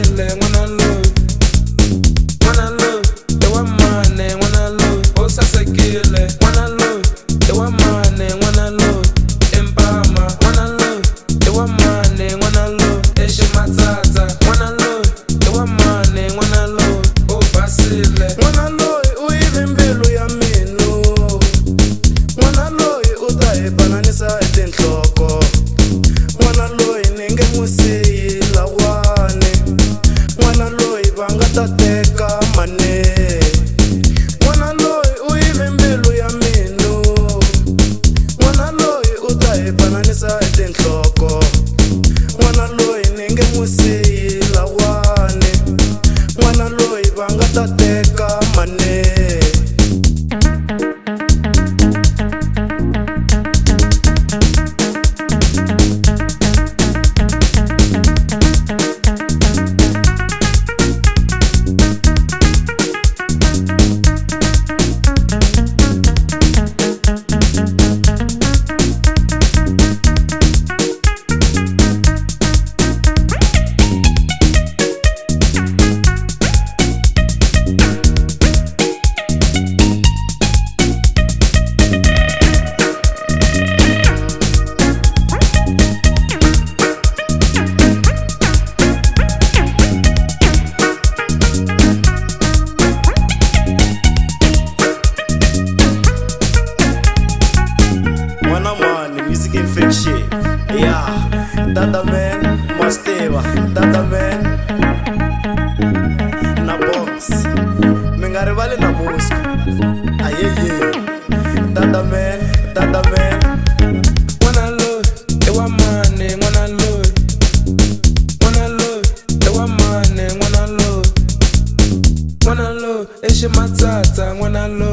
basile Nwana Loyi Nwana Loyi Ewa mane Nwana Loyi Osasekile Nwana Loyi Ewa mane Nwana Loyi Empama Nwana Loyi Ewa mane Nwana Loyi Eshe matata Nwana Loyi Ewa mane Nwana Loyi O basile Nwana Loyi uyivimbelu ya minu Nwana Loyi utayibananisa etinhloko Nwana Loyi ninge musiyi lawane Nwana Loyi vanga ta teka mane Nwana Loyi uyivimbelu ya minu Nwana Loyi utayibananisa etinhloko Nwana Loyi ninge musiyi lawane Nwana Loyi vanga ta teka mane Nwana Mhan, music infection. Yeah, Dada man, Mosco, Dada man. Na Bongs, mingarivale na Mosco. Aye, Dada man, Dada man. Nwana Loyi Ewa mane Nwana Loyi Nwana Loyi Ewa mane Nwana Loyi Nwana Loyi Eshe matata Nwana Loyi